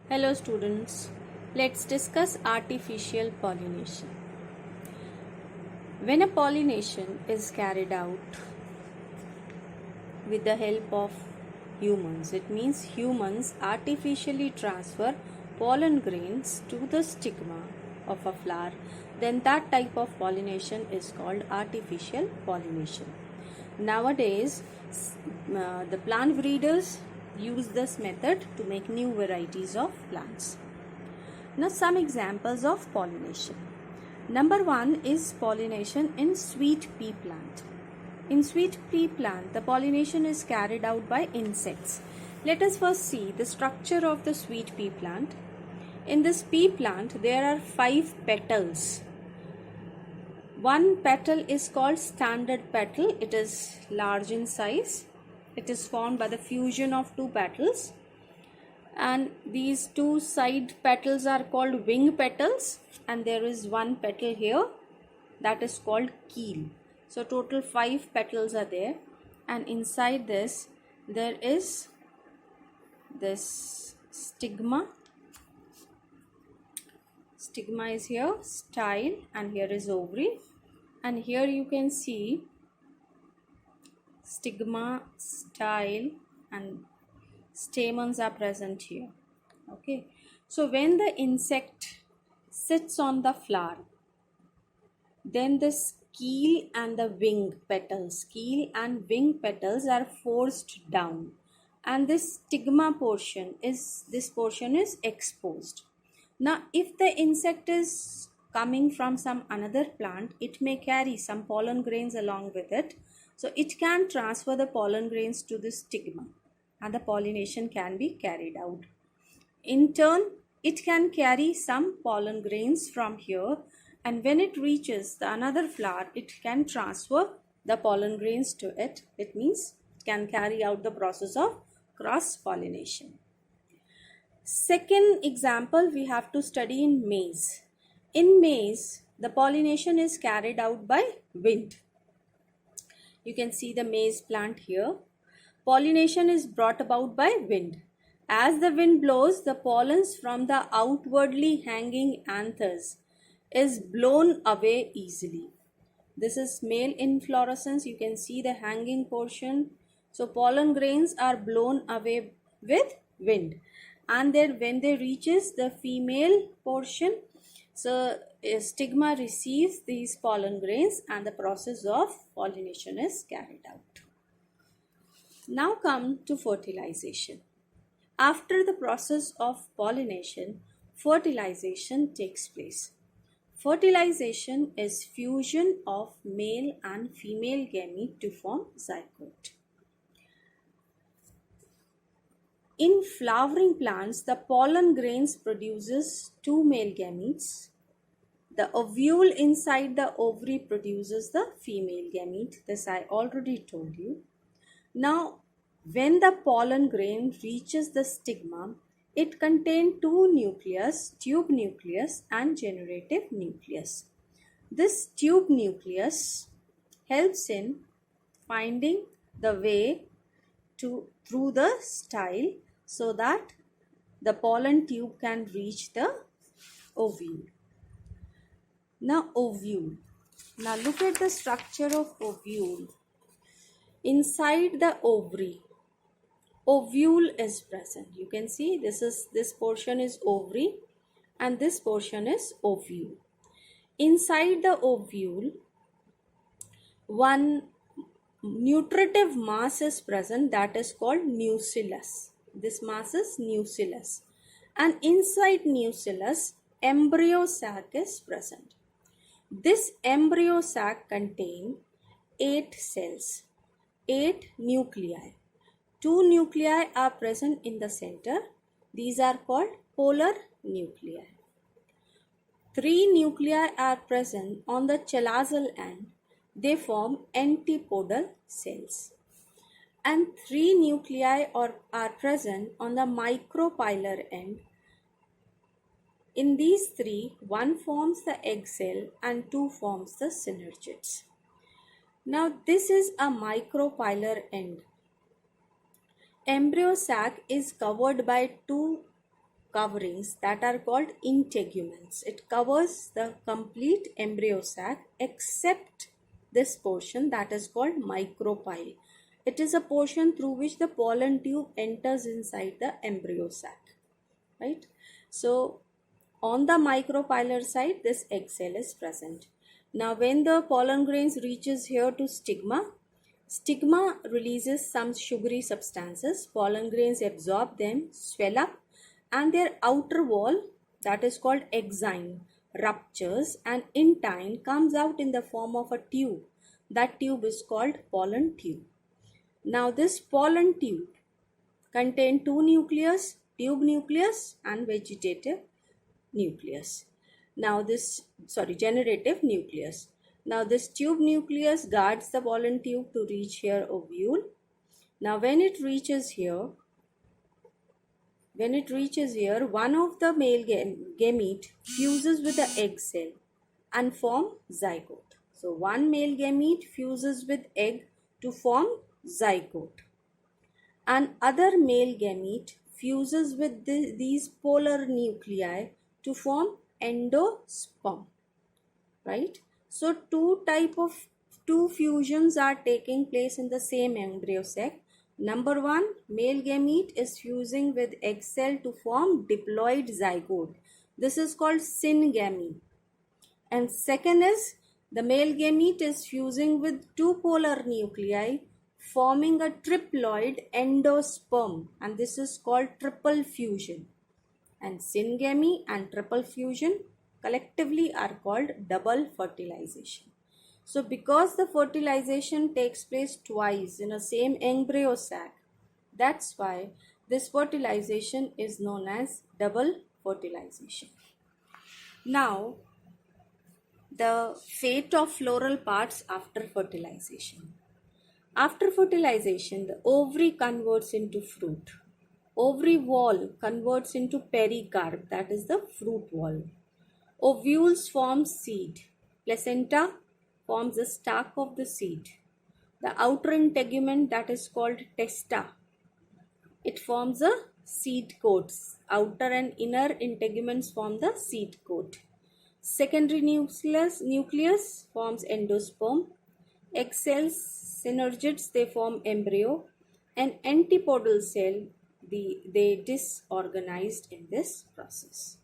Hello students, let's discuss artificial pollination. When a pollination is carried out with the help of humans, it means humans artificially transfer pollen grains to the stigma of a flower, then that type of pollination is called artificial pollination. Nowadays, the plant breeders use this method to make new varieties of plants. Now some examples of pollination. Number one is pollination in sweet pea plant. In sweet pea plant, the pollination is carried out by insects. Let us first see the structure of the sweet pea plant. In this pea plant, there are 5 petals. One petal is called standard petal. It is large in size. It is formed by the fusion of 2 petals. And these 2 side petals are called wing petals, and there is one petal here that is called keel. So total 5 petals are there, and inside this there is this stigma. Stigma is here, style, and here is ovary, and here you can see stigma, style, and stamens are present here. Okay, so when the insect sits on the flower, then the keel and the wing petals, keel and wing petals are forced down, and this stigma portion is exposed. Now if the insect is coming from some another plant, it may carry some pollen grains along with it, so it can transfer the pollen grains to the stigma, and the pollination can be carried out. In turn, it can carry some pollen grains from here, and when it reaches the another flower, it can transfer the pollen grains to it. It means it can carry out the process of cross pollination. Second example we have to study in maize. In maize, the pollination is carried out by wind. You can see the maize plant here. Pollination is brought about by wind. As the wind blows, the pollens from the outwardly hanging anthers is blown away easily. This is male inflorescence. You can see the hanging portion. So pollen grains are blown away with wind, and then when they reaches the female portion, so a stigma receives these pollen grains and the process of pollination is carried out. Now come to fertilization. After the process of pollination, fertilization takes place. Fertilization is fusion of male and female gamete to form zygote. In flowering plants, the pollen grains produces 2 male gametes. The ovule inside the ovary produces the female gamete. This I already told you. Now, when the pollen grain reaches the stigma, it contains 2 nucleus, tube nucleus and generative nucleus. This tube nucleus helps in finding the way through the style so that the pollen tube can reach the ovule. Now ovule. Now look at the structure of ovule. Inside the ovary, ovule is present. You can see this portion is ovary and this portion is ovule. Inside the ovule, one nutritive mass is present that is called nucellus. This mass is nucellus, and inside nucellus, embryo sac is present. This embryo sac contains 8 cells, 8 nuclei. 2 nuclei are present in the center. These are called polar nuclei. 3 nuclei are present on the chalazal end. They form antipodal cells. And 3 nuclei are present on the micropylar end. In these 3, one forms the egg cell and 2 forms the synergids. Now this is a micropylar end. Embryo sac is covered by 2 coverings that are called integuments. It covers the complete embryo sac except this portion that is called micropyle. It is a portion through which the pollen tube enters inside the embryo sac, right? So on the micropylar side, this egg cell is present. Now when the pollen grains reaches here to stigma, stigma releases some sugary substances. Pollen grains absorb them, swell up, and their outer wall, that is called exine, ruptures, and intine comes out in the form of a tube. That tube is called pollen tube. Now this pollen tube contains two nucleus, tube nucleus and vegetative nucleus. Now generative nucleus. Now this tube nucleus guards the pollen tube to reach here ovule. Now when it reaches here, one of the male gamete fuses with the egg cell and form zygote. So one male gamete fuses with egg to form zygote. And other male gamete fuses with these polar nuclei to form endosperm, right? So two fusions are taking place in the same embryo sac. Number one, male gamete is fusing with egg cell to form diploid zygote. This is called syngamy. And second is the male gamete is fusing with two polar nuclei forming a triploid endosperm, and this is called triple fusion. And syngamy and triple fusion collectively are called double fertilization. So because the fertilization takes place twice in a same embryo sac, that's why this fertilization is known as double fertilization. Now, the fate of floral parts after fertilization. After fertilization, the ovary converts into fruit. Ovary wall converts into pericarp, that is the fruit wall. Ovules form seed. Placenta forms the stalk of the seed. The outer integument, that is called testa, it forms a seed coat. Outer and inner integuments form the seed coat. Secondary nucleus forms endosperm. Egg cells, synergids, they form embryo. And antipodal cell, they disorganized in this process.